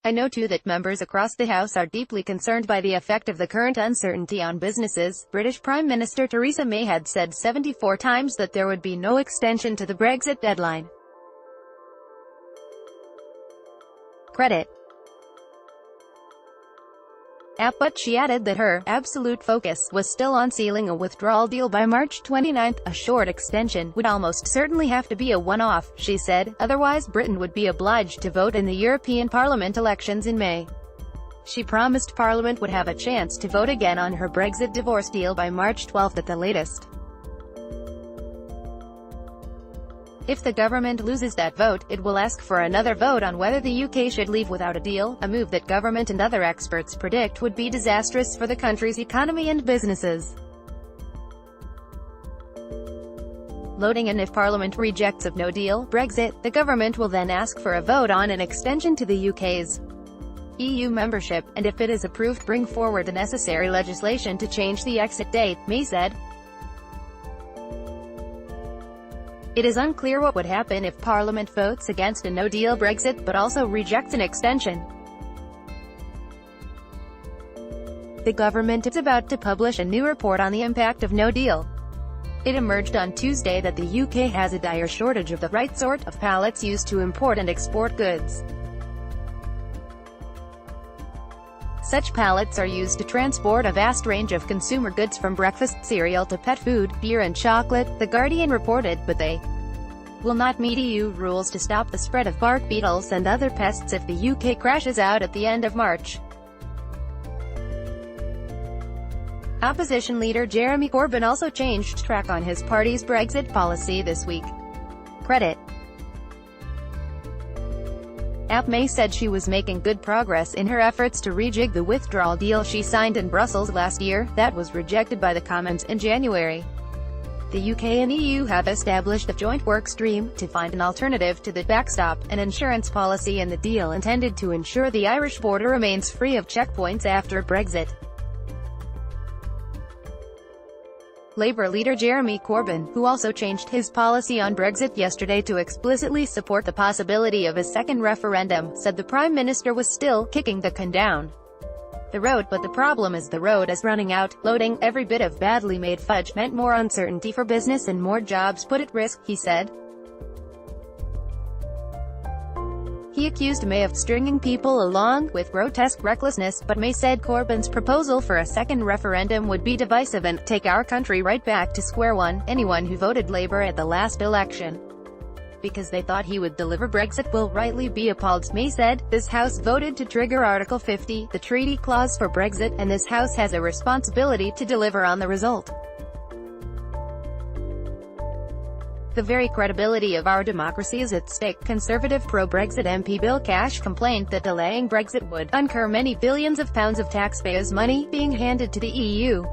I know too that members across the House are deeply concerned by the effect of the current uncertainty on businesses. British Prime Minister Theresa May had said 74 times that there would be no extension to the Brexit deadline. Credit. APBut. She added that her absolute focus was still on sealing a withdrawal deal by March 29. A short extension would almost certainly have to be a one-off, she said, otherwise Britain would be obliged to vote in the European Parliament elections in May. She promised Parliament would have a chance to vote again on her Brexit divorce deal by March 12 at the latest. If the government loses that vote, it will ask for another vote on whether the UK should leave without a deal, a move that government and other experts predict would be disastrous for the country's economy and businesses. Loading in. If Parliament rejects a no-deal Brexit, the government will then ask for a vote on an extension to the UK's EU membership, and if it is approved, bring forward the necessary legislation to change the exit date, May said. It is unclear what would happen if Parliament votes against a no-deal Brexit but also rejects an extension. The government is about to publish a new report on the impact of no deal. It emerged on Tuesday that the UK has a dire shortage of the right sort of pallets used to import and export goods. Such pallets are used to transport a vast range of consumer goods from breakfast cereal to pet food, beer and chocolate, The Guardian reported, but they will not meet EU rules to stop the spread of bark beetles and other pests if the UK crashes out at the end of March. Opposition leader Jeremy Corbyn also changed track on his party's Brexit policy this week. Credit. May said she was making good progress in her efforts to rejig the withdrawal deal she signed in Brussels last year, that was rejected by the Commons in January. The UK and EU have established a joint work stream to find an alternative to the backstop, an insurance policy in the deal intended to ensure the Irish border remains free of checkpoints after Brexit. Labour leader Jeremy Corbyn, who also changed his policy on Brexit yesterday to explicitly support the possibility of a second referendum, said the Prime Minister was still kicking the can down the road, but the problem is the road is running out. Loading. Every bit of badly made fudge meant more uncertainty for business and more jobs put at risk, he said. He accused May of stringing people along with grotesque recklessness, but May said Corbyn's proposal for a second referendum would be divisive and take our country right back to square one. Anyone who voted Labour at the last election because they thought he would deliver Brexit will rightly be appalled, May said. This House voted to trigger Article 50, the treaty clause for Brexit, and this House has a responsibility to deliver on the result. The very credibility of our democracy is at stake. Conservative pro-Brexit MP Bill Cash complained that delaying Brexit would incur many billions of pounds of taxpayers' money being handed to the EU.